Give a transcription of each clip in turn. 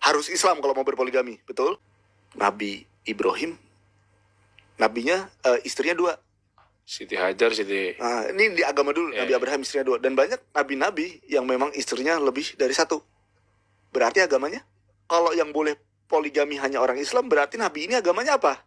harus Islam kalau mau berpoligami, betul? Nabi Ibrahim, nabinya istrinya 2. Siti Hajar, Nah, ini di agama dulu, Nabi Abraham istrinya 2. Dan banyak nabi-nabi yang memang istrinya lebih dari 1. Berarti agamanya, kalau yang boleh poligami hanya orang Islam, berarti nabi ini agamanya apa?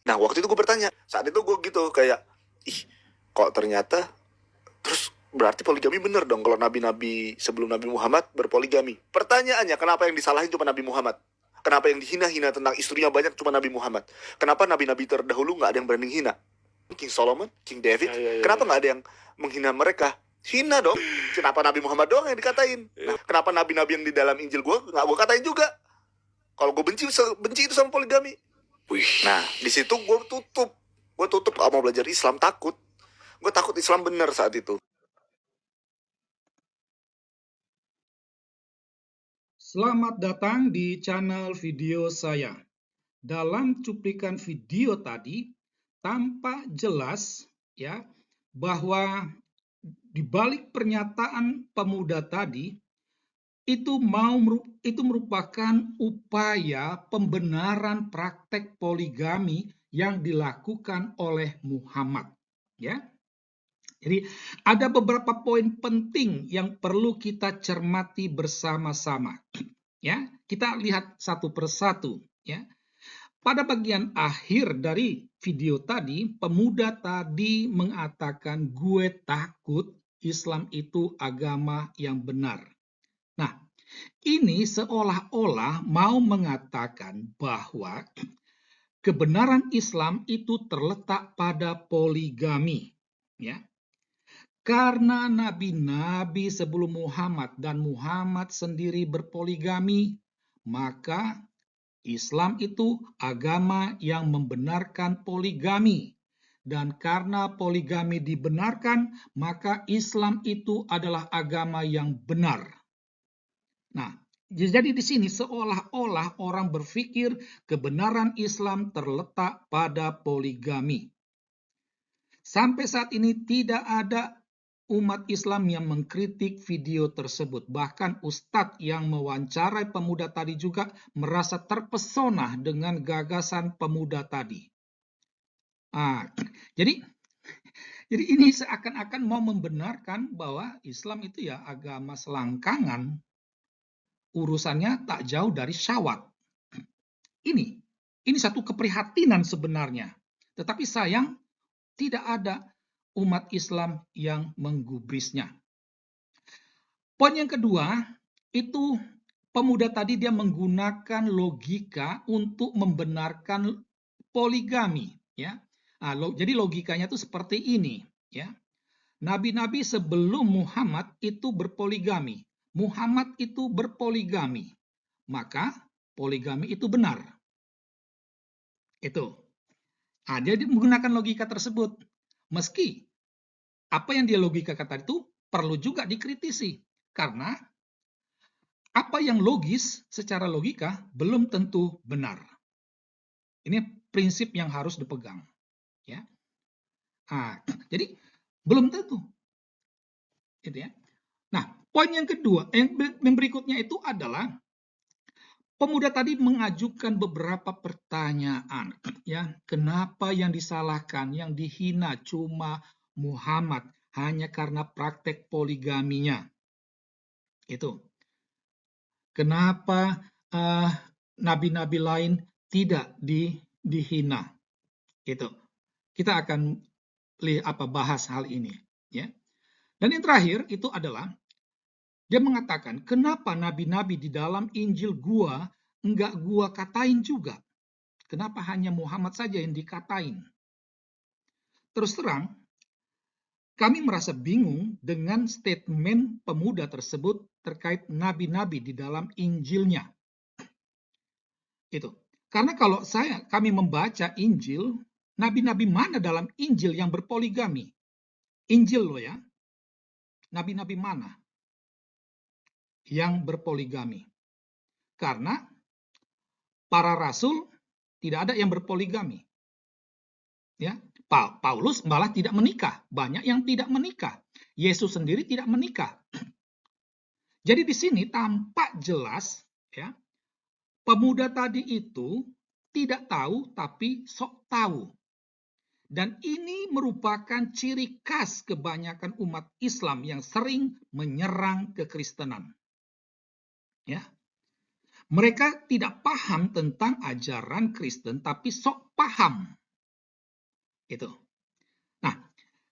Nah, waktu itu gue bertanya, saat itu gue gitu kayak, kok ternyata, terus berarti poligami bener dong kalau nabi-nabi sebelum Nabi Muhammad berpoligami. Pertanyaannya, kenapa yang disalahin cuma Nabi Muhammad? Kenapa yang dihina-hina tentang istrinya banyak cuma Nabi Muhammad? Kenapa nabi-nabi terdahulu nggak ada yang berani hina? King Solomon, King David, kenapa nggak ada yang menghina mereka? Hina dong. Kenapa Nabi Muhammad doang yang dikatain? Nah, kenapa nabi-nabi yang di dalam Injil gue nggak gue katain juga? Kalau gue benci itu sama poligami. Nah, di situ gue tutup. Gak mau belajar Islam, takut. Gue takut Islam benar saat itu. Selamat datang di channel video saya. Dalam cuplikan video tadi, tampak jelas ya bahwa di balik pernyataan pemuda tadi itu merupakan upaya pembenaran praktek poligami yang dilakukan oleh Muhammad, ya. Jadi ada beberapa poin penting yang perlu kita cermati bersama-sama. Ya, kita lihat satu persatu, ya. Pada bagian akhir dari video tadi, pemuda tadi mengatakan, gue takut Islam itu agama yang benar. Nah, ini seolah-olah mau mengatakan bahwa kebenaran Islam itu terletak pada poligami, ya. Karena nabi-nabi sebelum Muhammad dan Muhammad sendiri berpoligami, maka Islam itu agama yang membenarkan poligami. Dan karena poligami dibenarkan, maka Islam itu adalah agama yang benar. Nah, jadi di sini seolah-olah orang berpikir kebenaran Islam terletak pada poligami. Sampai saat ini tidak ada umat Islam yang mengkritik video tersebut. Bahkan Ustadz yang mewawancarai pemuda tadi juga merasa terpesona dengan gagasan pemuda tadi. Jadi ini seakan-akan mau membenarkan bahwa Islam itu ya agama selangkangan. Urusannya tak jauh dari syahwat. Ini satu keprihatinan sebenarnya. Tetapi sayang tidak ada umat Islam yang menggubrisnya. Poin yang kedua, itu pemuda tadi dia menggunakan logika untuk membenarkan poligami, ya. Jadi logikanya itu seperti ini, ya. Nabi-nabi sebelum Muhammad itu berpoligami. Muhammad itu berpoligami. Maka poligami itu benar. Itu. Dia menggunakan logika tersebut. Meski apa yang dia logika kata itu perlu juga dikritisi. Karena apa yang logis secara logika belum tentu benar. Ini prinsip yang harus dipegang. Ya. Jadi belum tentu. Gitu ya. Nah, poin yang kedua, yang berikutnya itu adalah pemuda tadi mengajukan beberapa pertanyaan. Ya, kenapa yang disalahkan, yang dihina cuma Muhammad hanya karena praktek poligaminya? Itu. Kenapa nabi-nabi lain tidak dihina? Itu. Kita akan bahas hal ini, ya. Dan yang terakhir itu adalah dia mengatakan, kenapa nabi-nabi di dalam Injil gua enggak gua katain juga? Kenapa hanya Muhammad saja yang dikatain? Terus terang, kami merasa bingung dengan statement pemuda tersebut terkait nabi-nabi di dalam Injilnya. Itu. Karena kalau kami membaca Injil, nabi-nabi mana dalam Injil yang berpoligami? Injil loh ya. Nabi-nabi mana yang berpoligami? Karena para rasul tidak ada yang berpoligami. Ya, Paulus malah tidak menikah, banyak yang tidak menikah. Yesus sendiri tidak menikah. Jadi di sini tampak jelas ya Pemuda tadi itu tidak tahu tapi sok tahu. Dan ini merupakan ciri khas kebanyakan umat Islam yang sering menyerang kekristenan. Ya, mereka tidak paham tentang ajaran Kristen, tapi sok paham. Itu. Nah,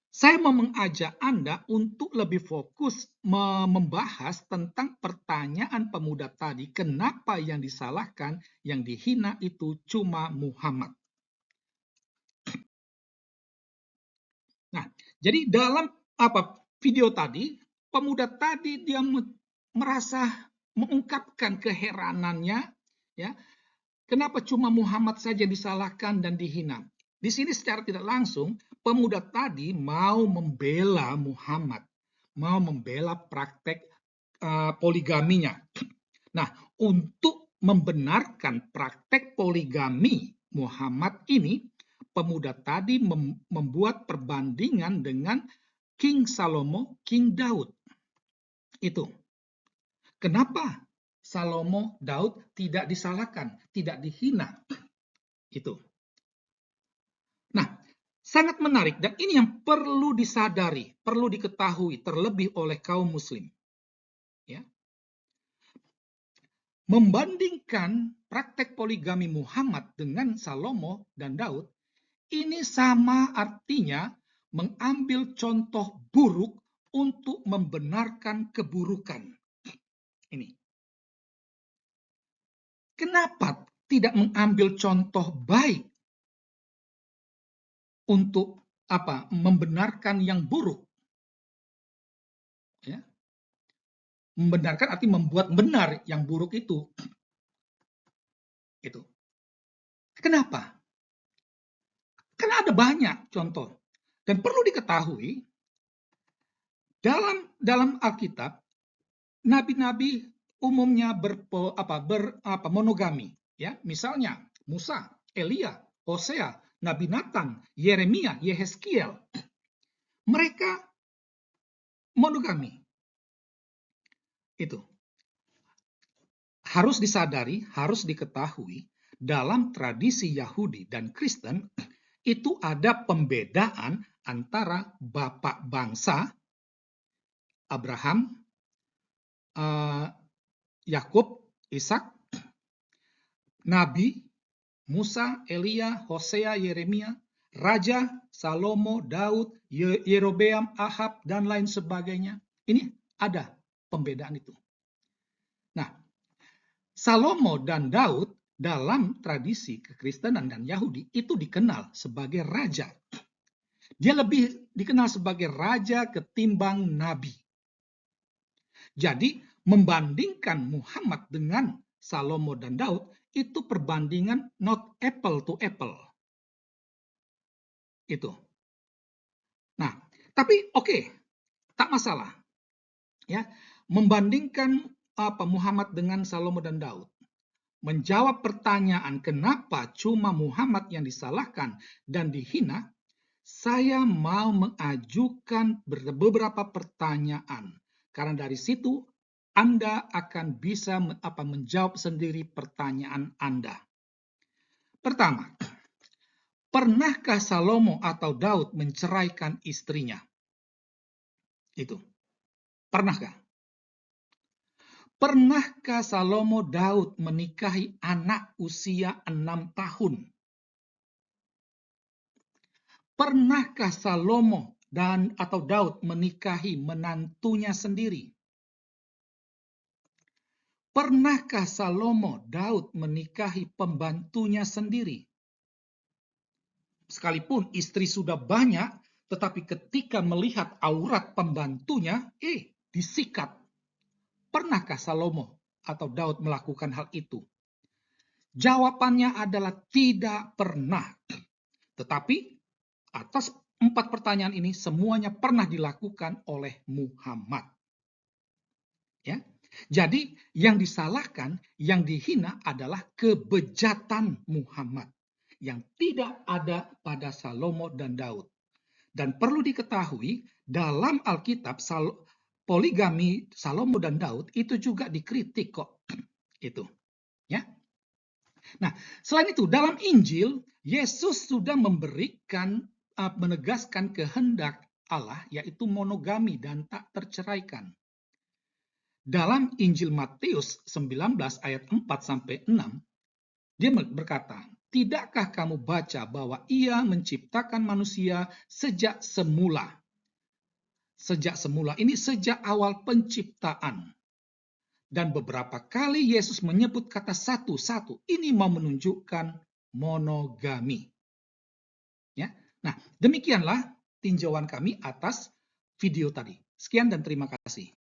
saya mau mengajak Anda untuk lebih fokus membahas tentang pertanyaan pemuda tadi, kenapa yang disalahkan, yang dihina itu cuma Muhammad. Nah, jadi dalam video tadi, pemuda tadi dia merasa mengungkapkan keheranannya, ya, kenapa cuma Muhammad saja disalahkan dan dihina. Di sini secara tidak langsung, pemuda tadi mau membela Muhammad, mau membela praktek poligaminya. Nah, untuk membenarkan praktek poligami Muhammad ini, pemuda tadi membuat perbandingan dengan King Salomo, King Daud. Itu. Kenapa Salomo, Daud tidak disalahkan, tidak dihina? Itu. Nah, sangat menarik dan ini yang perlu disadari, perlu diketahui terlebih oleh kaum muslim. Ya. Membandingkan praktek poligami Muhammad dengan Salomo dan Daud, ini sama artinya mengambil contoh buruk untuk membenarkan keburukan. Ini. Kenapa tidak mengambil contoh baik untuk membenarkan yang buruk? Ya. Membenarkan arti membuat benar yang buruk itu. Itu. Kenapa? Karena ada banyak contoh. Dan perlu diketahui, dalam Alkitab, nabi-nabi umumnya monogami. Ya, misalnya Musa, Elia, Hosea, Nabi Nathan, Yeremia, Yehezkiel. Mereka monogami. Itu. Harus disadari, harus diketahui, dalam tradisi Yahudi dan Kristen, itu ada pembedaan antara bapak bangsa, Abraham, Yakub, Ishak, Nabi, Musa, Elia, Hosea, Yeremia, Raja, Salomo, Daud, Yerobeam, Ahab, dan lain sebagainya. Ini ada pembedaan itu. Nah, Salomo dan Daud dalam tradisi kekristenan dan Yahudi itu dikenal sebagai raja. Dia lebih dikenal sebagai raja ketimbang nabi. Jadi, membandingkan Muhammad dengan Salomo dan Daud itu perbandingan not apple to apple. Itu. Nah, tapi oke, tak masalah. Ya, membandingkan Muhammad dengan Salomo dan Daud. Menjawab pertanyaan kenapa cuma Muhammad yang disalahkan dan dihina, saya mau mengajukan beberapa pertanyaan. Karena dari situ Anda akan bisa menjawab sendiri pertanyaan Anda. Pertama, pernahkah Salomo atau Daud menceraikan istrinya? Itu. Pernahkah? Pernahkah Salomo Daud menikahi anak usia 6 tahun? Pernahkah Salomo atau Daud menikahi menantunya sendiri? Pernahkah Salomo Daud menikahi pembantunya sendiri? Sekalipun istri sudah banyak, tetapi ketika melihat aurat pembantunya, disikat. Pernahkah Salomo atau Daud melakukan hal itu? Jawabannya adalah tidak pernah. Tetapi atas 4 pertanyaan ini semuanya pernah dilakukan oleh Muhammad. Ya. Jadi yang disalahkan, yang dihina adalah kebejatan Muhammad yang tidak ada pada Salomo dan Daud. Dan perlu diketahui dalam Alkitab poligami Salomo dan Daud itu juga dikritik kok. Itu. Ya. Nah, selain itu dalam Injil, Yesus sudah menegaskan kehendak Allah, yaitu monogami dan tak terceraikan. Dalam Injil Matius 19 ayat 4 sampai 6, dia berkata, "Tidakkah kamu baca bahwa Ia menciptakan manusia sejak semula?" Sejak semula ini sejak awal penciptaan. Dan beberapa kali Yesus menyebut kata satu-satu. Ini mau menunjukkan monogami. Ya. Nah, demikianlah tinjauan kami atas video tadi. Sekian dan terima kasih.